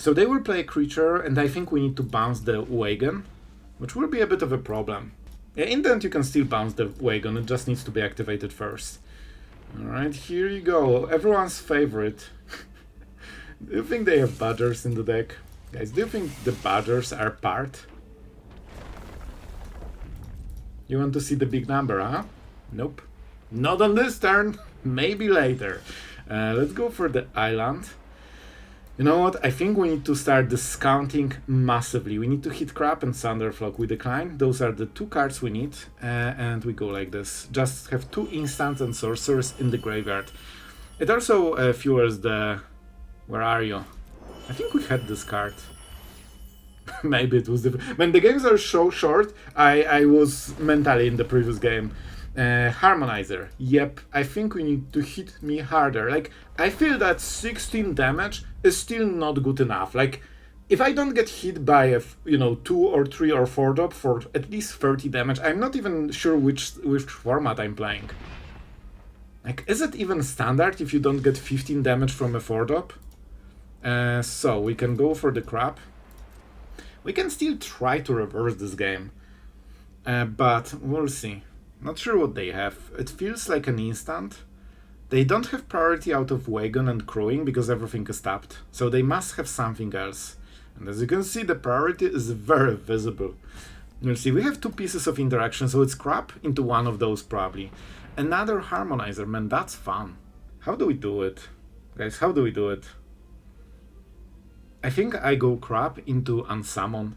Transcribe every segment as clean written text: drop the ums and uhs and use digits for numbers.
So they will play a creature, and I think we need to bounce the wagon, which will be a bit of a problem. Yeah, in the end you can still bounce the wagon, it just needs to be activated first. Alright, here you go, everyone's favorite. Do you think they have badgers in the deck? Guys, do you think the badgers are part? You want to see the big number, huh? Nope. Not on this turn, maybe later. Let's go for the island. You know what? I think we need to start discounting massively. We need to hit Crab and Sunderflock. We decline. Those are the two cards we need. And we go like this. Just have 2 instants and sorcerers in the graveyard. It also fuels the... Where are you? I think we had this card. Maybe it was different. When the games are so short, I was mentally in the previous game. Harmonizer. Yep, I think we need to hit me harder. Like, I feel that 16 damage is still not good enough. Like, if I don't get hit by a, 2 or 3 or 4 drop for at least 30 damage, I'm not even sure which format I'm playing. Like, is it even standard if you don't get 15 damage from a 4 drop? So, we can go for the crab. We can still try to reverse this game. But we'll see. Not sure what they have. It feels like an instant. They don't have priority out of wagon and crowing because everything is tapped. So they must have something else. And as you can see, the priority is very visible. We'll see. We have 2 pieces of interaction, so it's crab into one of those probably. Another harmonizer. Man, that's fun. How do we do it? Guys, how do we do it? I think I go crab into Unsummon.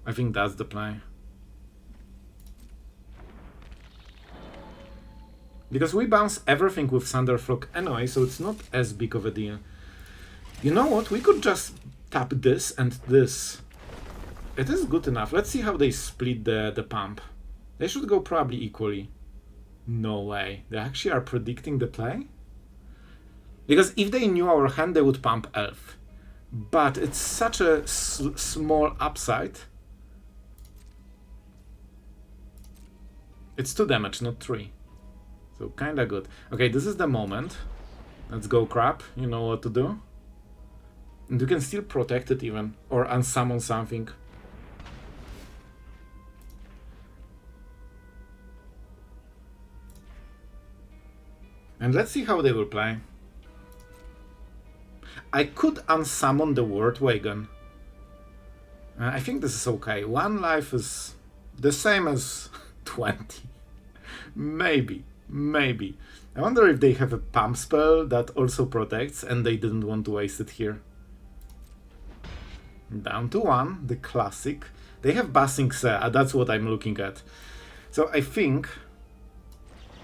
I think that's the play. Because we bounce everything with Sunderflock anyway, so it's not as big of a deal. You know what? We could just tap this and this. It is good enough. Let's see how they split the pump. They should go probably equally. No way. They actually are predicting the play? Because if they knew our hand, they would pump Elf. But it's such a small upside. It's 2 damage, not 3. So kinda good. Okay, this is the moment. Let's go crab. You know what to do. And you can still protect it even. Or unsummon something. And let's see how they will play. I could unsummon the word wagon. I think this is okay. 1 life is the same as 20. Maybe. I wonder if they have a pump spell that also protects and they didn't want to waste it here. Down to 1, the classic. They have Basing Sea, that's what I'm looking at. So I think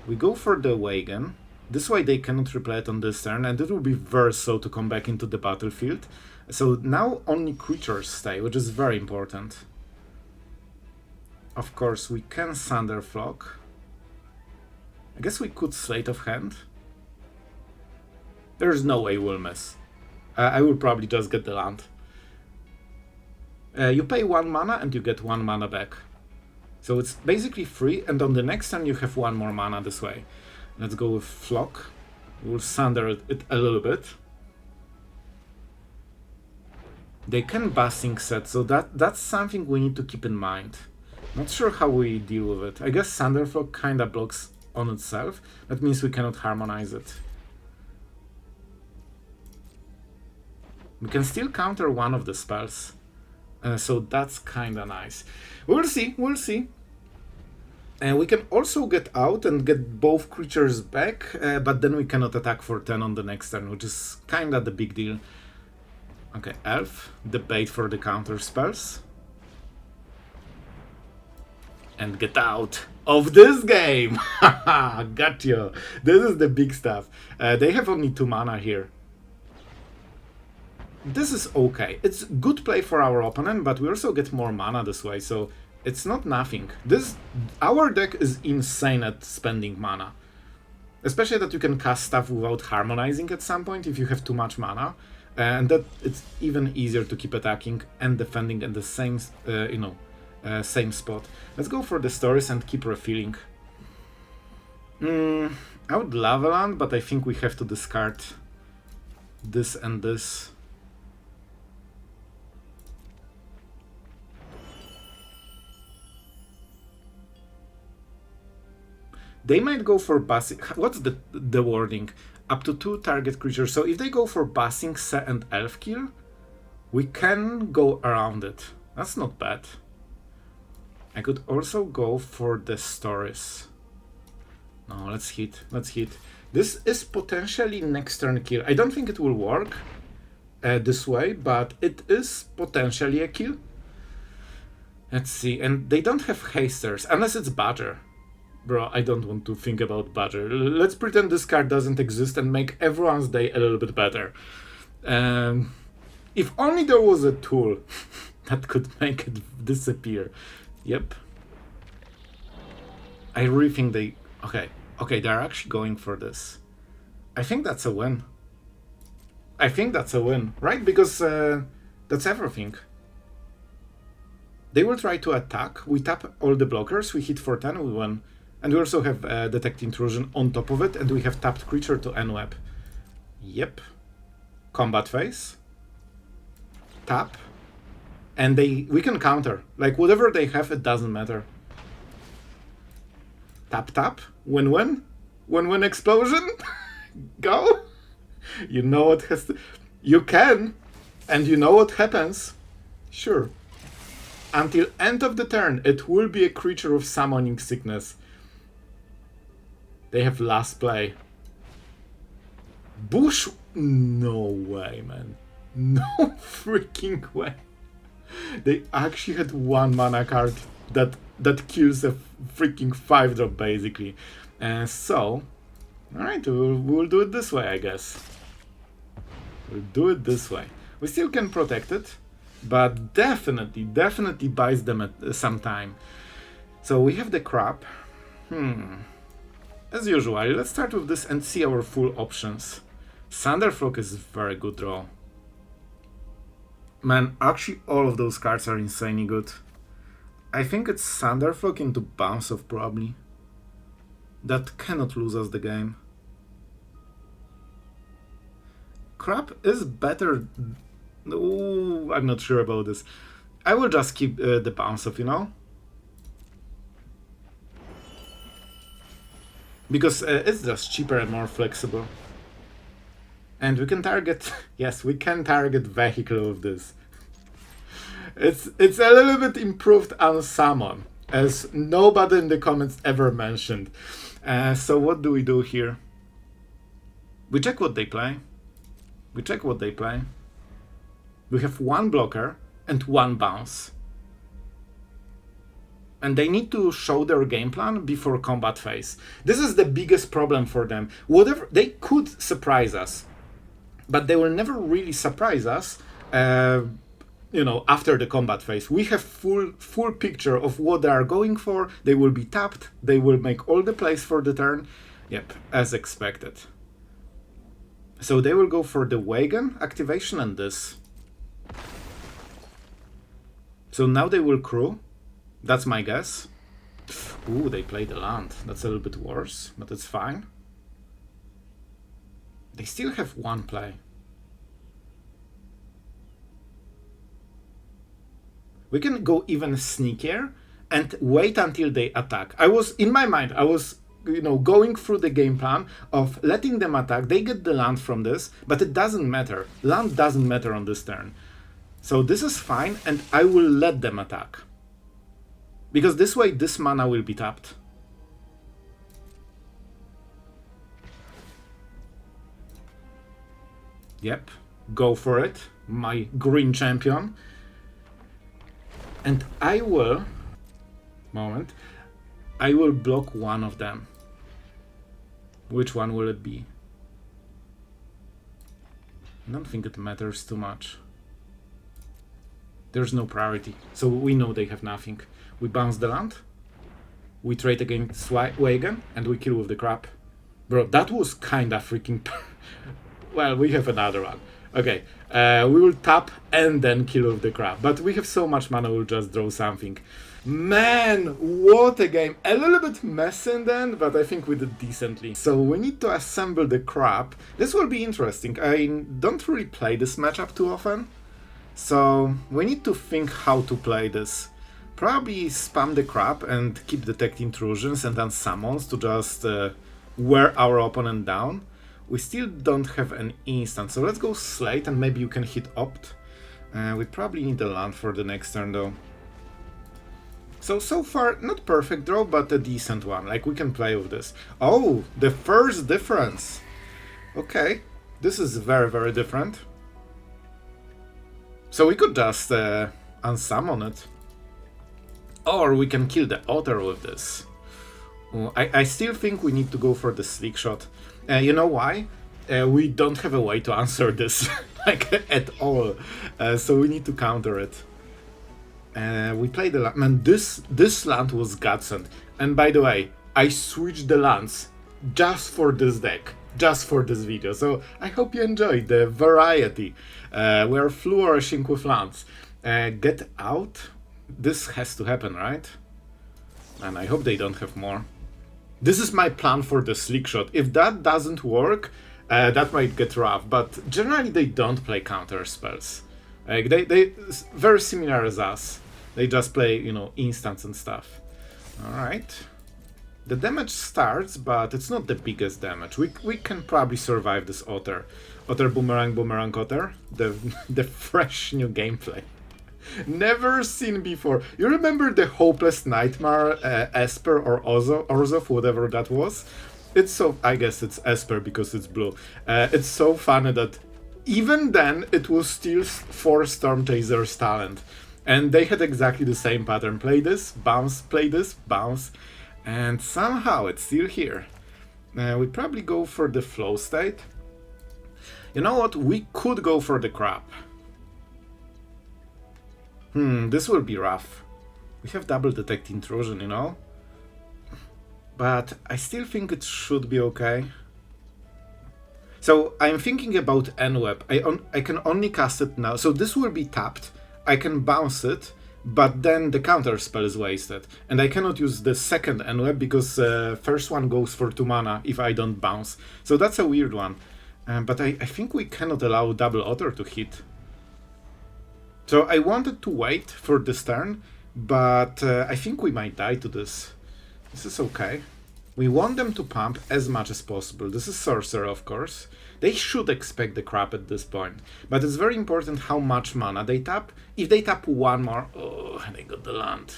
we go for the wagon. This way they cannot replay it on this turn, and it will be very slow to come back into the battlefield. So now only creatures stay, which is very important. Of course, we can Sunderflock. I guess we could Sleight of Hand. There's no way we'll miss. I will probably just get the land. You pay 1 mana and you get 1 mana back. So it's basically free, and on the next turn you have 1 more mana this way. Let's go with Flock. We'll Sunder it a little bit. They can Basing Set, so that's something we need to keep in mind. Not sure how we deal with it. I guess Sunderflock kinda blocks on itself. That means we cannot harmonize it. We can still counter one of the spells. So that's kinda nice. We'll see. And we can also get out and get both creatures back, but then we cannot attack for 10 on the next turn, which is kinda the big deal. Okay, Elf, the bait for the counter spells. And get out of this game! Haha, got you! This is the big stuff. They have only 2 mana here. This is okay. It's good play for our opponent, but we also get more mana this way, so it's not nothing. Our deck is insane at spending mana. Especially that you can cast stuff without harmonizing at some point if you have too much mana. And that it's even easier to keep attacking and defending at the same, same spot. Let's go for the stories and keep refilling. I would love a land, but I think we have to discard this and this. They might go for Bassing. What's the wording? Up to 2 target creatures. So if they go for Bassing, Se and Elf kill, we can go around it. That's not bad. I could also go for the Stories. No, let's hit. Let's hit. This is potentially next turn kill. I don't think it will work this way, but it is potentially a kill. Let's see. And they don't have hasters, unless it's Badger. Bro, I don't want to think about Badger. Let's pretend this card doesn't exist and make everyone's day a little bit better. If only there was a tool that could make it disappear. Yep. I really think they... Okay, they're actually going for this. I think that's a win. I think that's a win, right? Because that's everything. They will try to attack. We tap all the blockers. We hit for 10, we win. And we also have Detect Intrusion on top of it, and we have tapped creature to N-Web. Yep. Combat phase. Tap. And we can counter. Like, whatever they have, it doesn't matter. Tap, tap. Win-win. Win-win explosion. Go. You know what has to... You can. And you know what happens. Sure. Until end of the turn, it will be a creature of summoning sickness. They have last play. Bush? No way, man. No freaking way. They actually had 1 mana card that kills a freaking 5-drop, basically. So, alright, we'll do it this way, I guess. We'll do it this way. We still can protect it, but definitely buys them some time. So we have the crab. As usual, let's start with this and see our full options. Sunderflock is a very good draw. Man, actually all of those cards are insanely good. I think it's Sunderflock into Bounce Off probably. That cannot lose us the game. Crab is better. Ooh, I'm not sure about this. I will just keep the Bounce Off, you know? Because it's just cheaper and more flexible. And we can target... Yes, we can target vehicle with this. It's a little bit improved Unsummon, as nobody in the comments ever mentioned. So what do we do here? We check what they play. We check what they play. We have 1 blocker and 1 bounce. And they need to show their game plan before combat phase. This is the biggest problem for them. Whatever they could surprise us, but they will never really surprise us. You know, after the combat phase, we have full picture of what they are going for. They will be tapped. They will make all the plays for the turn. Yep, as expected. So they will go for the wagon activation and this. So now they will crew. That's my guess. Ooh, they played the land. That's a little bit worse, but it's fine. They still have 1 play. We can go even sneakier and wait until they attack. In my mind, I was, you know, going through the game plan of letting them attack. They get the land from this, but it doesn't matter. Land doesn't matter on this turn. So this is fine, and I will let them attack. Because this way, this mana will be tapped. Yep, go for it, my green champion. And I will... Moment. I will block 1 of them. Which one will it be? I don't think it matters too much. There's no priority, so we know they have nothing. We bounce the land, we trade against wagon, and we kill with the crab. Bro, that was kinda freaking... Well, we have another one. Okay, we will tap and then kill with the crab. But we have so much mana, we'll just draw something. Man, what a game. A little bit messy in the end, but I think we did decently. So we need to assemble the crab. This will be interesting. I don't really play this matchup too often. So we need to think how to play this. Probably spam the crab and keep Detect Intrusions and Unsummons to just wear our opponent down. We still don't have an instant, so let's go Slate and maybe you can hit Opt. We probably need a land for the next turn though. So far, not perfect draw, but a decent one. Like, we can play with this. Oh, the first difference. Okay, this is very, very different. So we could just unsummon it. Or we can kill the otter with this. I still think we need to go for the slick shot. You know why? We don't have a way to answer this, like, at all. So we need to counter it. We played the land. Man, this land was godsend. And by the way, I switched the lands just for this deck, just for this video. So I hope you enjoyed the variety. We are flourishing with lands. Get out. This has to happen, right? And I hope they don't have more. This is my plan for the slick shot. If that doesn't work, that might get rough. But generally, they don't play counter spells. Like they very similar as us. They just play, you know, instants and stuff. All right. The damage starts, but it's not the biggest damage. We can probably survive this otter. Otter boomerang, boomerang otter. The fresh new gameplay. Never seen before. You remember the Hopeless Nightmare Esper or Orzhov, whatever that was? It's so... I guess it's Esper because it's blue. It's so funny that even then it was still 4 Storm Chasers talent. And they had exactly the same pattern. Play this, bounce, play this, bounce. And somehow it's still here. We'd probably go for the flow state. You know what? We could go for the crab. This will be rough. We have double Detect Intrusion, you know? But I still think it should be okay. So I'm thinking about N-Web. I can only cast it now. So this will be tapped. I can bounce it, but then the counter spell is wasted. And I cannot use the second N-Web because first one goes for 2 mana if I don't bounce. So that's a weird one. But I think we cannot allow double otter to hit. So I wanted to wait for this turn, but I think we might die to this. This is okay. We want them to pump as much as possible. This is Sorcerer, of course. They should expect the crap at this point. But it's very important how much mana they tap. If they tap 1 more... Oh, they got the land.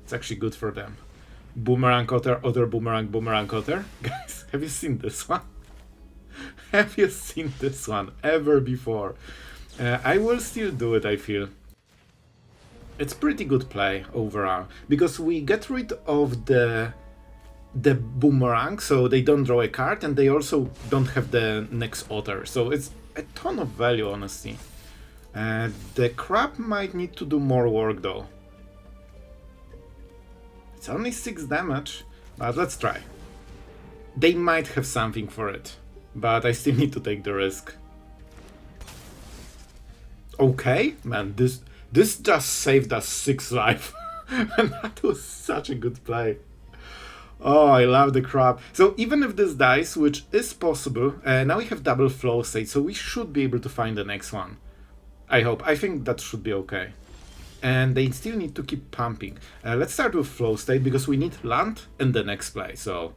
It's actually good for them. Boomerang otter, otter, boomerang, boomerang otter. Guys, have you seen this one? Have you seen this one ever before? I will still do it, I feel. It's pretty good play overall, because we get rid of the boomerang, so they don't draw a card, and they also don't have the next otter, so it's a ton of value, honestly. The crab might need to do more work, though. It's only 6 damage, but let's try. They might have something for it, but I still need to take the risk. Okay, man, this just saved us 6 life. And that was such a good play. Oh, I love the crab. So even if this dies, which is possible, now we have double flow state, so we should be able to find the next one. I hope. I think that should be okay. And they still need to keep pumping. Let's start with flow state, because we need land and the next play, so...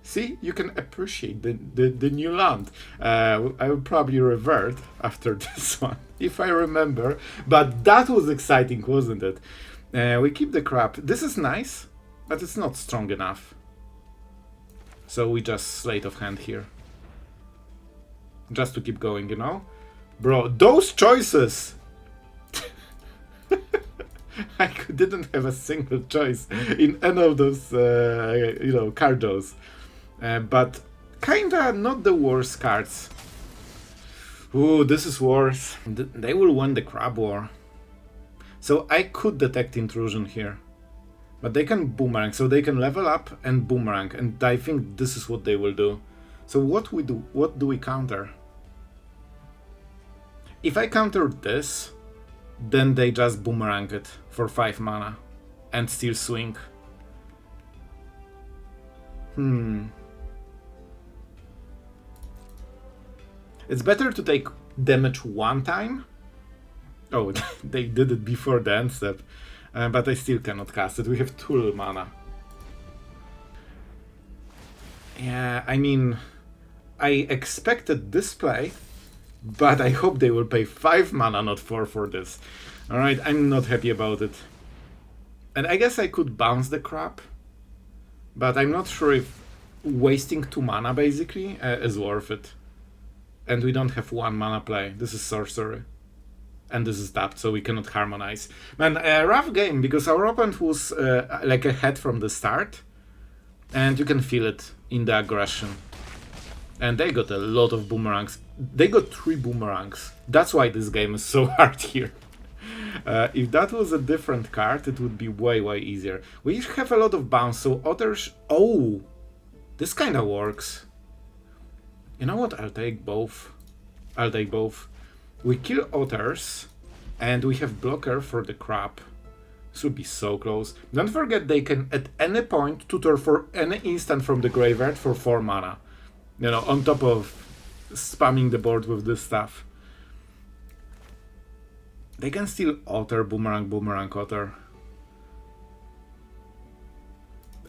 See, you can appreciate the new land. I will probably revert after this one, if I remember. But that was exciting, wasn't it? We keep the crab. This is nice, but it's not strong enough. So we just Sleight of Hand here. Just to keep going, you know? Bro, those choices! I didn't have a single choice in any of those, you know, card draws. But kinda not the worst cards. Ooh, this is worse. They will win the crab war. So I could Detect Intrusion here. But they can boomerang, so they can level up and boomerang, and I think this is what they will do. So what do we counter? If I counter this, then they just boomerang it for 5 mana and still swing. It's better to take damage 1 time Oh, they did it before the end step. But I still cannot cast it. We have 2 mana. Yeah, I mean, I expected this play, but I hope they will pay 5 mana, not 4 for this. Alright, I'm not happy about it. And I guess I could bounce the crab, but I'm not sure if wasting 2 mana, basically, is worth it. And we don't have 1 mana play. This is sorcery. And this is tapped, so we cannot harmonize. Man, a rough game, because our opponent was like ahead from the start. And you can feel it in the aggression. And they got a lot of boomerangs. They got 3 boomerangs. That's why this game is so hard here. If that was a different card, it would be way, way easier. We have a lot of bounce, so otters... Oh! This kinda works. You know what? I'll take both. I'll take both. We kill otters, and we have blocker for the crab. This would be so close. Don't forget they can at any point tutor for any instant from the graveyard for 4 mana. You know, on top of spamming the board with this stuff. They can still otter, boomerang, boomerang, otter.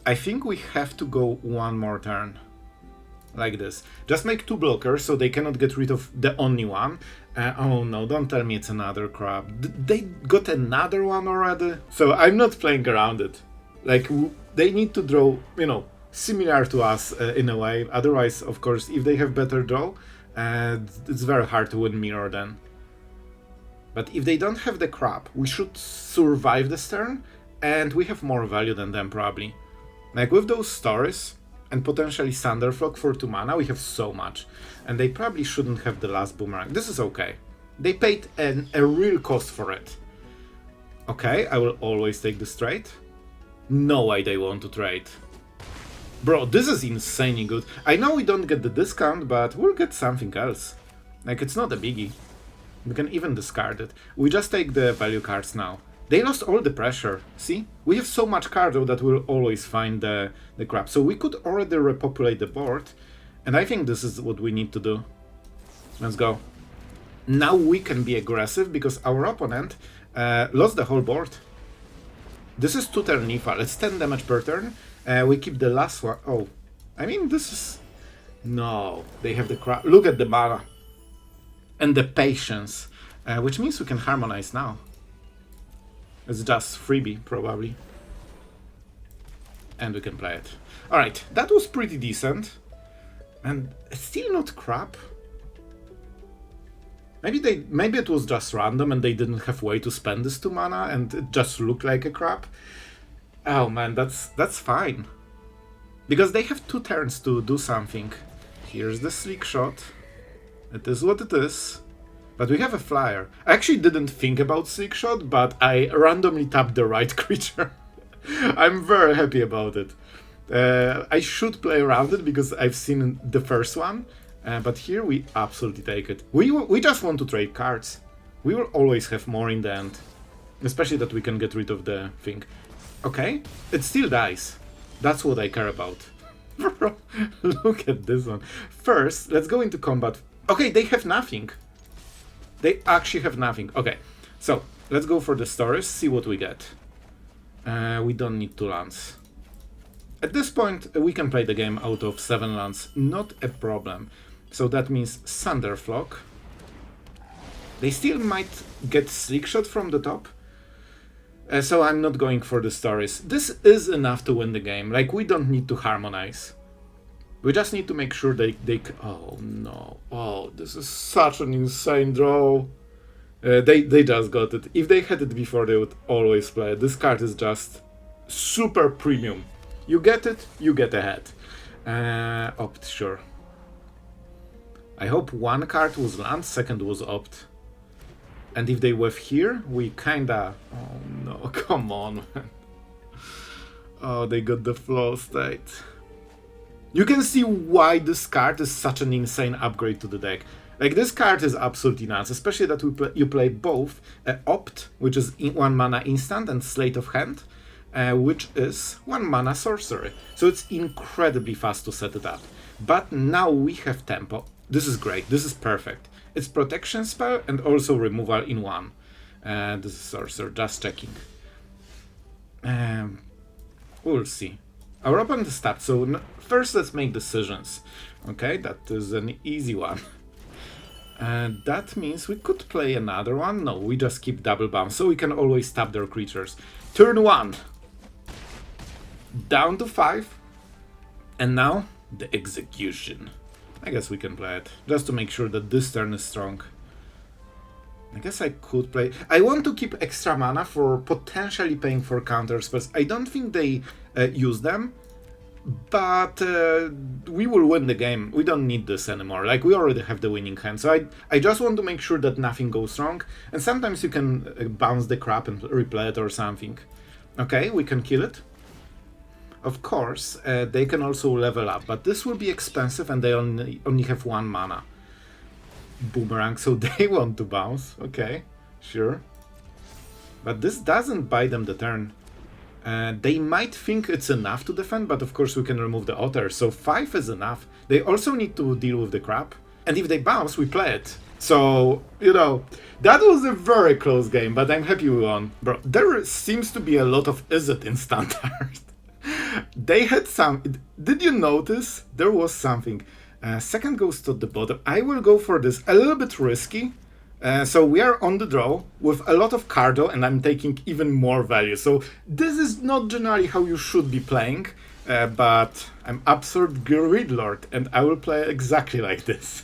I think we have to go 1 more turn. Like this. Just make 2 blockers so they cannot get rid of the only one. Oh no, don't tell me it's another crab. They got another one already? So I'm not playing around it. Like, they need to draw, you know, similar to us in a way. Otherwise, of course, if they have better draw, it's very hard to win mirror then. But if they don't have the crab, we should survive this turn, and we have more value than them probably. Like with those stories, and potentially Sunderflock for 2 mana, we have so much. And they probably shouldn't have the last boomerang. This is okay. They paid a real cost for it. Okay, I will always take this trade. No way they want to trade. Bro, this is insanely good. I know we don't get the discount, but we'll get something else. Like, it's not a biggie. We can even discard it. We just take the value cards now. They lost all the pressure. See? We have so much cargo that we'll always find the crab. So we could already repopulate the board. And I think this is what we need to do. Let's go. Now we can be aggressive because our opponent lost the whole board. This is 2 turn Nifa. It's 10 damage per turn. We keep the last one. Oh, I mean, this is... No, they have the crab. Look at the mana. And the patience. Which means we can harmonize now. It's just freebie, probably. And we can play it. Alright, that was pretty decent. And it's still not crap. Maybe it was just random and they didn't have way to spend this 2 mana and it just looked like a crap. Oh man, that's fine. Because they have 2 turns to do something. Here's the Sleek Shot. It is what it is. But we have a flyer. I actually didn't think about Sleek Shot, but I randomly tapped the right creature. I'm very happy about it. I should play around it because I've seen the first one. But here we absolutely take it. We just want to trade cards. We will always have more in the end. Especially that we can get rid of the thing. Okay, it still dies. That's what I care about. Look at this one. First, let's go into combat. Okay, they have nothing. They actually have nothing. Okay, so let's go for the stories, see what we get. We don't need 2 lands. At this point, we can play the game out of 7 lands, not a problem. So that means Sunderflock. They still might get Sleek Shot from the top. So I'm not going for the stories. This is enough to win the game. Like, we don't need to harmonize. We just need to make sure they oh no. Oh, this is such an insane draw. They just got it. If they had it before, they would always play it. This card is just super premium. You get it, you get ahead. Opt, sure. I hope 1 card was land, 2nd was opt. And if they were here, we kinda... Oh no, come on, man. Oh, they got the flow state. You can see why this card is such an insane upgrade to the deck. Like, this card is absolutely nuts, especially that you play both Opt, which is 1 mana instant, and Sleight of Hand, which is 1 mana sorcery. So it's incredibly fast to set it up. But now we have tempo. This is great, this is perfect. It's protection spell and also removal in 1. This is Sorcerer, just checking. We'll see. Our opponent is tapped, so first let's make decisions. Okay, that is an easy one. And that means we could play another one. No, we just keep double bounce, so we can always tap their creatures. Turn 1. Down to 5. And now, the execution. I guess we can play it, just to make sure that this turn is strong. I guess I could play... I want to keep extra mana for potentially paying for counter spells. I don't think they use them, but we will win the game. We don't need this anymore. Like, we already have the winning hand, so I just want to make sure that nothing goes wrong. And sometimes you can bounce the crap and replay it or something. Okay, we can kill it. Of course, they can also level up, but this will be expensive and they only have 1 mana. Boomerang, so they want to bounce. Okay, sure. But this doesn't buy them the turn. They might think it's enough to defend, but of course we can remove the otter, so 5 is enough. They also need to deal with the crap. And if they bounce, we play it. So, you know, that was a very close game, but I'm happy we won. Bro, there seems to be a lot of is it in standard. They had some... Did you notice? There was something. Second goes to the bottom. I will go for this. A little bit risky. So we are on the draw with a lot of cardo, and I'm taking even more value. So this is not generally how you should be playing, but I'm Absurd Greed Lord, and I will play exactly like this.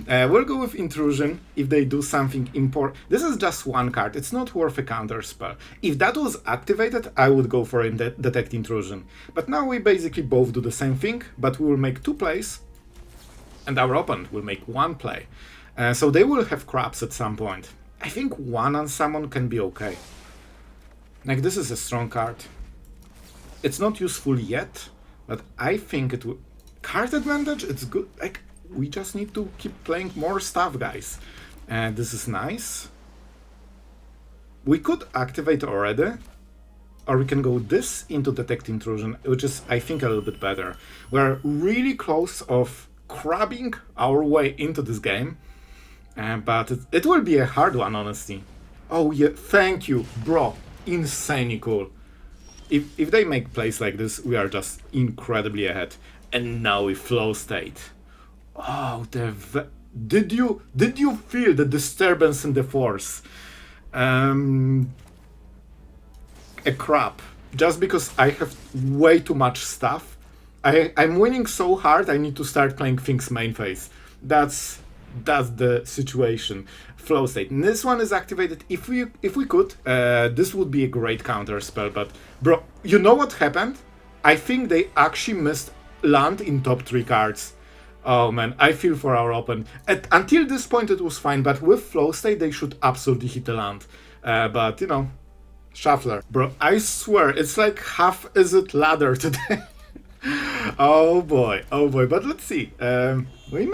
We'll go with Intrusion if they do something important. This is just 1 card, it's not worth a counter spell. If that was activated, I would go for Detect Intrusion. But now we basically both do the same thing, but we will make 2 plays, and our opponent will make 1 play. So they will have crabs at some point. I think 1 Unsummon can be okay. Like, this is a strong card. It's not useful yet, but I think it will... Card advantage, it's good. Like, we just need to keep playing more stuff, guys. This is nice. We could activate already, or we can go this into Detect Intrusion, which is, I think, a little bit better. We're really close of crabbing our way into this game, but it will be a hard one, honestly. Oh yeah, thank you, bro. Insanely cool. If they make plays like this, we are just incredibly ahead. And now we flow state. Oh, did you feel the disturbance in the force? A crap. Just because I have way too much stuff. I'm winning so hard, I need to start playing things main phase. That's the situation. Flow state. And this one is activated. If we could, this would be a great counter spell. But bro, you know what happened? I think they actually missed land in top 3 cards. Oh man, I feel for our opponent. Until this point it was fine, but with flow state they should absolutely hit the land. But you know, shuffler. Bro, I swear, it's like half is it ladder today. Oh boy, but let's see. We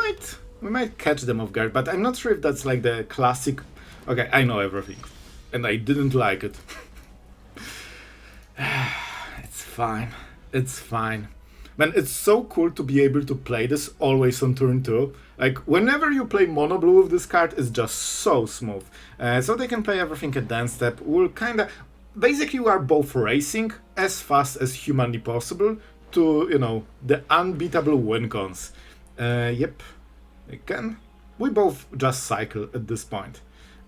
might catch them off guard, but I'm not sure if that's like the classic... Okay, I know everything, and I didn't like it. It's fine. Man, it's so cool to be able to play this always on turn 2. Like, whenever you play mono blue with this card, it's just so smooth. So they can play everything at dance step. We'll kinda... Basically, we are both racing as fast as humanly possible to, you know, the unbeatable win cons. Yep. Again, we both just cycle at this point.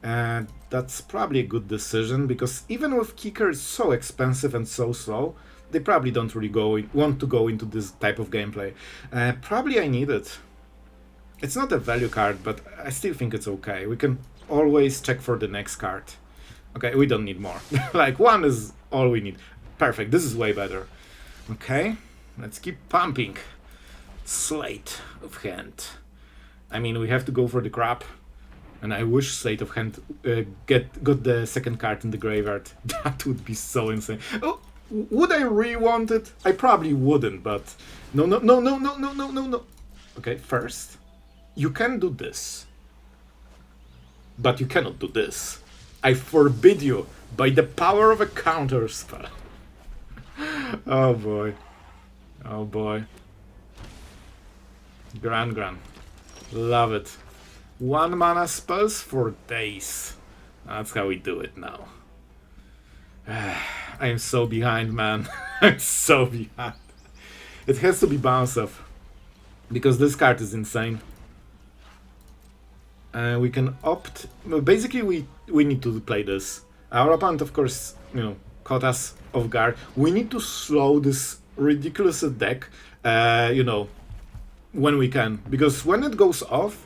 That's probably a good decision, because even with Kicker it's so expensive and so slow, they probably don't really want to go into this type of gameplay. Probably I need it. It's not a value card, but I still think it's okay. We can always check for the next card. Okay, we don't need more. Like, 1 is all we need. Perfect, this is way better. Okay, let's keep pumping. Sleight of Hand. I mean, we have to go for the crap. And I wish Sleight of Hand got the second card in the graveyard. That would be so insane. Oh, would I really want it? I probably wouldn't, but... No. Okay, first, you can do this. But you cannot do this. I forbid you by the power of a counter spell. Oh boy. Gran. Love it. 1 mana spells for days. That's how we do it now. I am so behind, man. I'm so behind. It has to be bounce off. Because this card is insane. We can opt... Basically, we need to play this. Our opponent, of course, caught us off guard. We need to slow this ridiculous deck, when we can. Because when it goes off,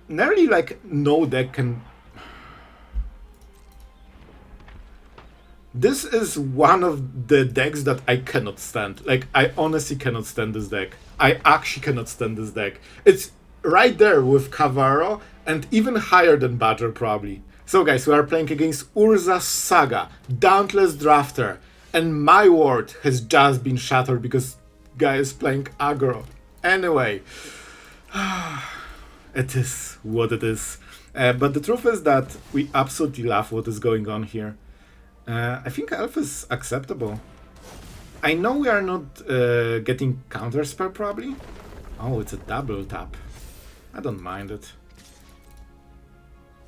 nearly like no deck can... This is one of the decks that I cannot stand. Like, I honestly cannot stand this deck. I actually cannot stand this deck. It's right there with Cavaro and even higher than Badger, probably. So, guys, we are playing against Urza's Saga, Dauntless Drafter, and my world has just been shattered because guy is playing aggro. Anyway, it is what it is. But the truth is that we absolutely love what is going on here. I think Elf is acceptable. I know we are not getting counterspell probably. Oh, it's a double tap. I don't mind it.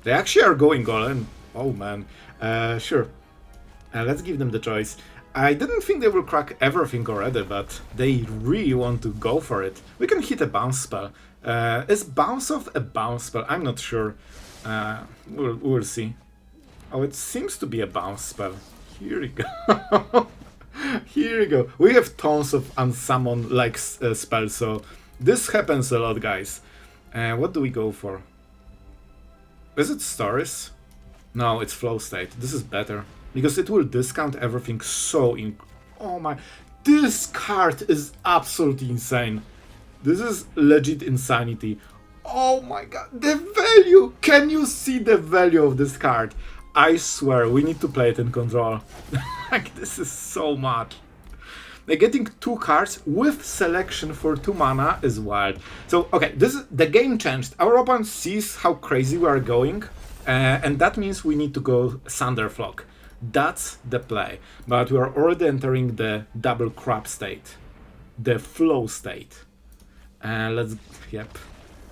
They actually are going all in. Oh man. Sure. Let's give them the choice. I didn't think they will crack everything already, but they really want to go for it. We can hit a bounce spell. Is bounce off a bounce spell? I'm not sure. We'll see. Oh, it seems to be a bounce spell. Here we go. Here we go. We have tons of unsummon like spells, so this happens a lot, guys. What do we go for? Is it Stories? No, it's Flow State. This is better because it will discount everything so in. Oh my! This card is absolutely insane. This is legit insanity. Oh my god! The value! Can you see the value of this card? I swear, we need to play it in control. Like, this is so much. Like, getting 2 cards with selection for 2 mana is wild. So, okay, the game changed. Our opponent sees how crazy we are going, and that means we need to go Sunderflock. That's the play. But we are already entering the double crab state. The flow state. Yep.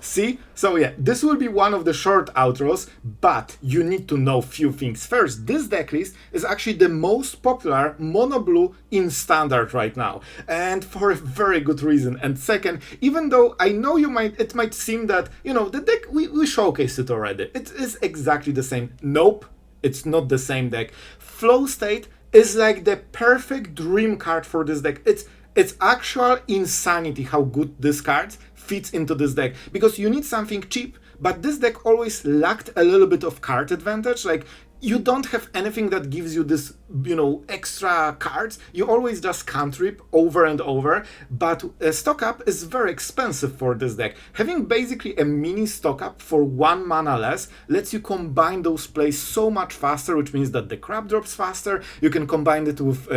See? So yeah, this will be one of the short outros, but you need to know few things. First, this deck list is actually the most popular mono blue in standard right now, and for a very good reason. And second, even though I know it might seem that, the deck, we showcased it already. It is exactly the same. Nope, it's not the same deck. Flow State is like the perfect dream card for this deck. It's actual insanity how good this card fits into this deck, because you need something cheap, but this deck always lacked a little bit of card advantage. Like, you don't have anything that gives you this, extra cards. You always just cantrip over and over, but a stock up is very expensive for this deck. Having basically a mini stock up for 1 mana less lets you combine those plays so much faster, which means that the crab drops faster. You can combine it with,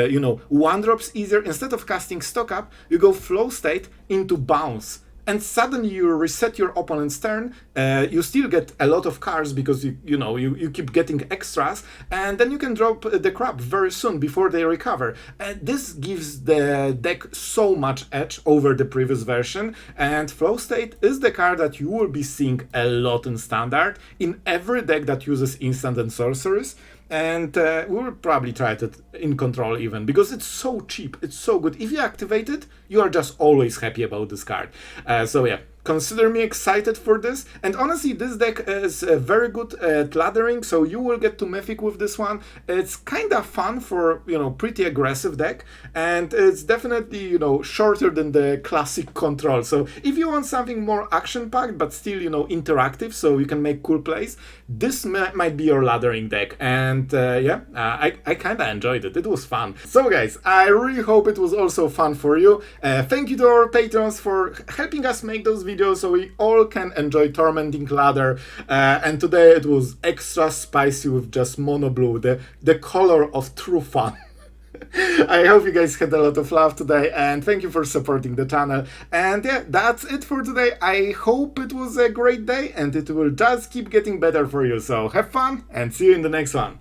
1 drops easier. Instead of casting stock up, you go Flow State into bounce. And suddenly you reset your opponent's turn. You still get a lot of cards because you keep getting extras, and then you can drop the crab very soon before they recover. This gives the deck so much edge over the previous version, and Flow State is the card that you will be seeing a lot in standard in every deck that uses instant and sorceries. And we will probably try it in control even, because it's so cheap, it's so good. If you activate it, you are just always happy about this card. So yeah, consider me excited for this. And honestly, this deck is very good at laddering, so you will get to Mythic with this one. It's kind of fun for, pretty aggressive deck, and it's definitely, shorter than the classic control. So if you want something more action-packed, but still, interactive, so you can make cool plays, this might be your laddering deck. And I kind of enjoyed it. It was fun. So guys, I really hope it was also fun for you. Thank you to our patrons for helping us make those videos so we all can enjoy Tormenting Ladder. And today it was extra spicy with just mono blue, the color of true fun. I hope you guys had a lot of love today, and thank you for supporting the channel. And yeah, that's it for today. I hope it was a great day, and it will just keep getting better for you. So have fun, and see you in the next one.